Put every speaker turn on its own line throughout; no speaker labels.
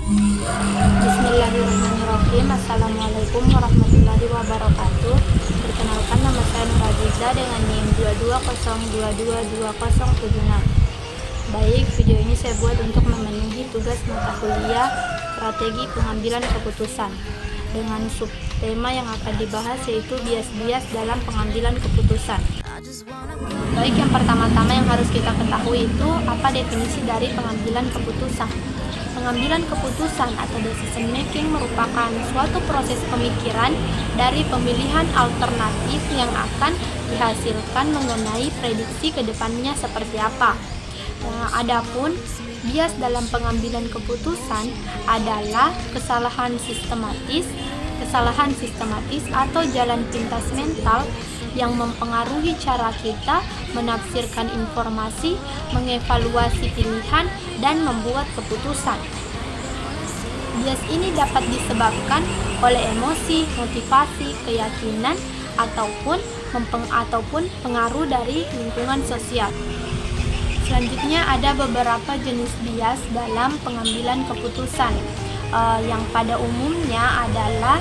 Bismillahirrahmanirrahim. Assalamualaikum warahmatullahi wabarakatuh. Perkenalkan, nama saya Nur Aziza dengan NIM 2202220076. Baik, video ini saya buat untuk memenuhi tugas mata kuliah strategi pengambilan keputusan dengan subtema yang akan dibahas yaitu bias-bias dalam pengambilan keputusan. Baik, yang pertama-tama yang harus kita ketahui itu apa definisi dari pengambilan keputusan. Pengambilan keputusan atau decision making merupakan suatu proses pemikiran dari pemilihan alternatif yang akan dihasilkan mengenai prediksi ke depannya seperti apa. Adapun bias dalam pengambilan keputusan adalah kesalahan sistematis atau jalan pintas mental yang mempengaruhi cara kita menafsirkan informasi, mengevaluasi pilihan, dan membuat keputusan. Bias ini dapat disebabkan oleh emosi, motivasi, keyakinan, ataupun pengaruh dari lingkungan sosial. Selanjutnya ada beberapa jenis bias dalam pengambilan keputusan. Yang pada umumnya adalah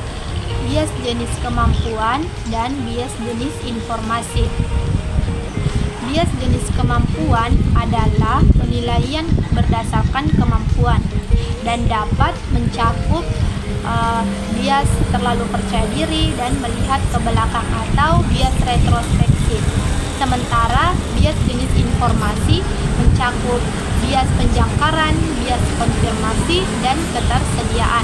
bias jenis kemampuan dan bias jenis informasi. Bias jenis kemampuan adalah penilaian berdasarkan kemampuan dan dapat mencakup bias terlalu percaya diri dan melihat ke belakang atau bias retrospektif. Sementara bias jenis informasi mencakup bias penjangkaran, bias konfirmasi, dan ketersediaan.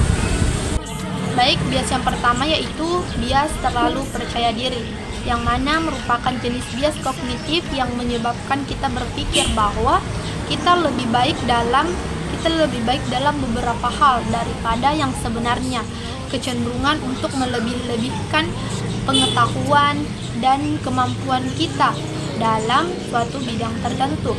Baik, bias yang pertama yaitu bias terlalu percaya diri, yang mana merupakan jenis bias kognitif yang menyebabkan kita berpikir bahwa kita lebih baik dalam beberapa hal daripada yang sebenarnya. Kecenderungan untuk melebih-lebihkan pengetahuan dan kemampuan kita dalam suatu bidang tertentu.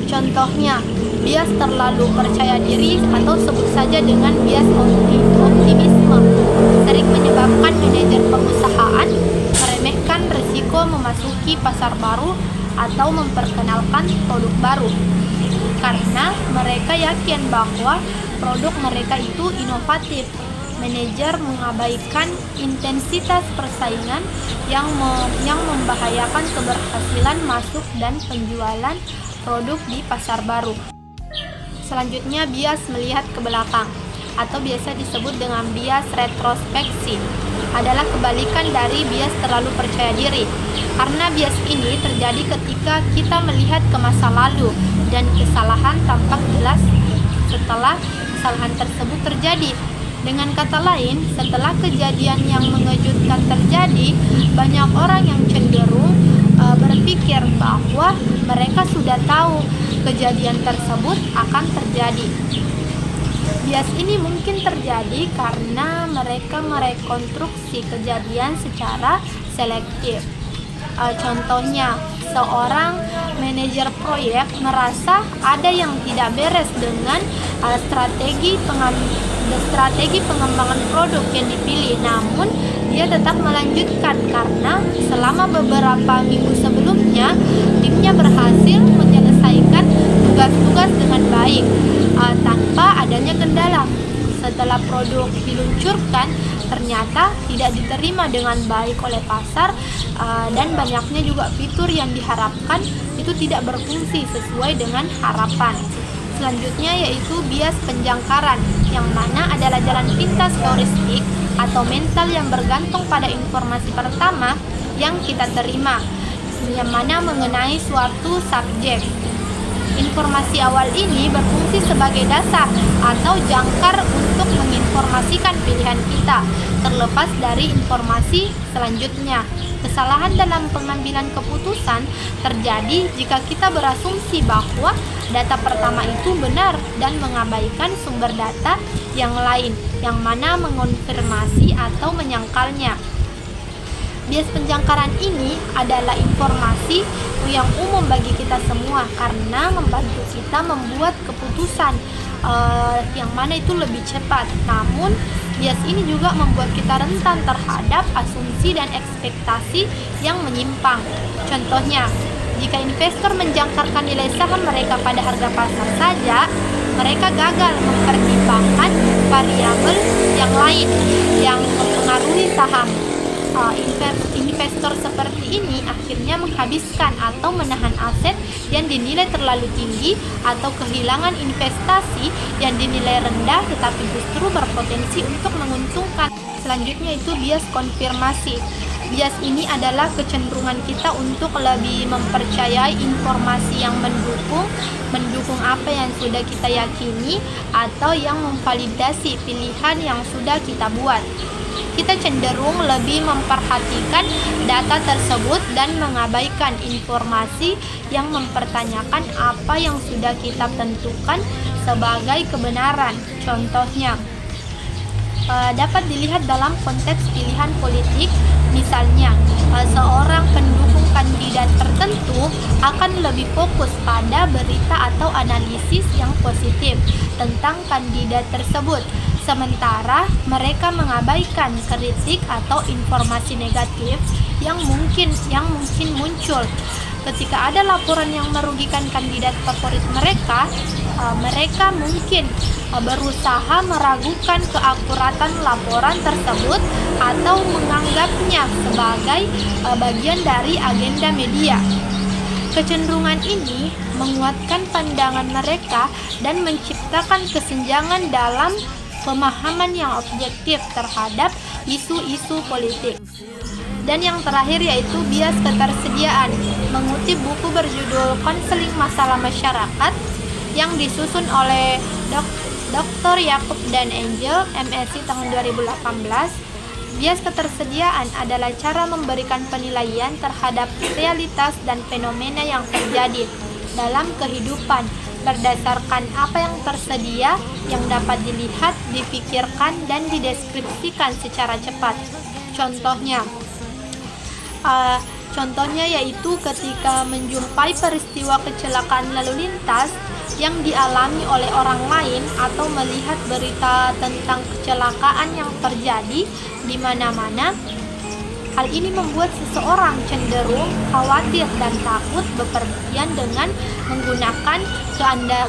Contohnya, bias terlalu percaya diri atau sebut saja dengan bias optimisme sering menyebabkan manajer perusahaan meremehkan risiko memasuki pasar baru atau memperkenalkan produk baru karena mereka yakin bahwa produk mereka itu inovatif. Manajer mengabaikan intensitas persaingan yang membahayakan keberhasilan masuk dan penjualan produk di pasar baru. Selanjutnya, bias melihat ke belakang atau biasa disebut dengan bias retrospeksi adalah kebalikan dari bias terlalu percaya diri. Karena bias ini terjadi ketika kita melihat ke masa lalu dan kesalahan tampak jelas setelah kesalahan tersebut terjadi. Dengan kata lain, setelah kejadian yang mengejutkan terjadi, banyak orang yang cenderung berpikir bahwa mereka sudah tahu kejadian tersebut akan terjadi. Bias ini mungkin terjadi karena mereka merekonstruksi kejadian secara selektif. Contohnya, seorang manajer proyek merasa ada yang tidak beres dengan strategi pengembangan produk yang dipilih, namun dia tetap melanjutkan karena selama beberapa minggu sebelumnya timnya berhasil menyelesaikan tugas-tugas dengan baik tanpa adanya kendala. Setelah produk diluncurkan, ternyata tidak diterima dengan baik oleh pasar dan banyaknya juga fitur yang diharapkan itu tidak berfungsi sesuai dengan harapan. Selanjutnya yaitu bias penjangkaran, yang mana adalah jalan pintas heuristik atau mental yang bergantung pada informasi pertama yang kita terima, yang mana mengenai suatu subjek. Informasi awal ini berfungsi sebagai dasar atau jangkar untuk menginformasikan pilihan kita, terlepas dari informasi selanjutnya. Kesalahan dalam pengambilan keputusan terjadi jika kita berasumsi bahwa data pertama itu benar dan mengabaikan sumber data yang lain, yang mana mengonfirmasi atau menyangkalnya. Bias penjangkaran ini adalah informasi yang umum bagi kita semua karena membantu kita membuat keputusan yang mana itu lebih cepat. Namun, bias ini juga membuat kita rentan terhadap asumsi dan ekspektasi yang menyimpang. Contohnya, jika investor menjangkarkan nilai saham mereka pada harga pasar saja, mereka gagal mempertimbangkan variabel yang lain yang mempengaruhi saham. Investor seperti ini akhirnya menghabiskan atau menahan aset yang dinilai terlalu tinggi atau kehilangan investasi yang dinilai rendah tetapi justru berpotensi untuk menguntungkan. Selanjutnya itu bias konfirmasi. Bias ini adalah kecenderungan kita untuk lebih mempercayai informasi yang mendukung apa yang sudah kita yakini atau yang memvalidasi pilihan yang sudah kita buat. Kita cenderung lebih memperhatikan data tersebut dan mengabaikan informasi yang mempertanyakan apa yang sudah kita tentukan sebagai kebenaran. Contohnya, dapat dilihat dalam konteks pilihan politik. Misalnya, seorang pendukung kandidat tertentu akan lebih fokus pada berita atau analisis yang positif tentang kandidat tersebut, sementara mereka mengabaikan kritik atau informasi negatif yang mungkin muncul. Ketika ada laporan yang merugikan kandidat favorit mereka, mereka mungkin berusaha meragukan keakuratan laporan tersebut atau menganggapnya sebagai bagian dari agenda media. Kecenderungan ini menguatkan pandangan mereka dan menciptakan kesenjangan dalam pemahaman yang objektif terhadap isu-isu politik. Dan yang terakhir yaitu bias ketersediaan. Mengutip buku berjudul Konseling Masalah Masyarakat yang disusun oleh Dr. Yakub dan Angel, MSc tahun 2018, bias ketersediaan adalah cara memberikan penilaian terhadap realitas dan fenomena yang terjadi dalam kehidupan berdasarkan apa yang tersedia yang dapat dilihat, dipikirkan, dan dideskripsikan secara cepat. Contohnya yaitu ketika menjumpai peristiwa kecelakaan lalu lintas yang dialami oleh orang lain atau melihat berita tentang kecelakaan yang terjadi di mana-mana. Hal ini membuat seseorang cenderung khawatir dan takut bepergian dengan menggunakan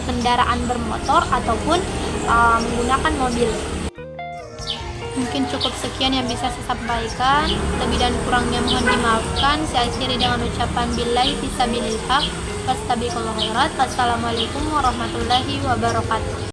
kendaraan bermotor ataupun menggunakan mobil. Mungkin cukup sekian yang bisa saya sampaikan. Lebih dan kurangnya mohon dimaafkan. Saya akhiri dengan ucapan billahi fisabilillah. Wastabiqul khairat. Wassalamualaikum warahmatullahi wabarakatuh.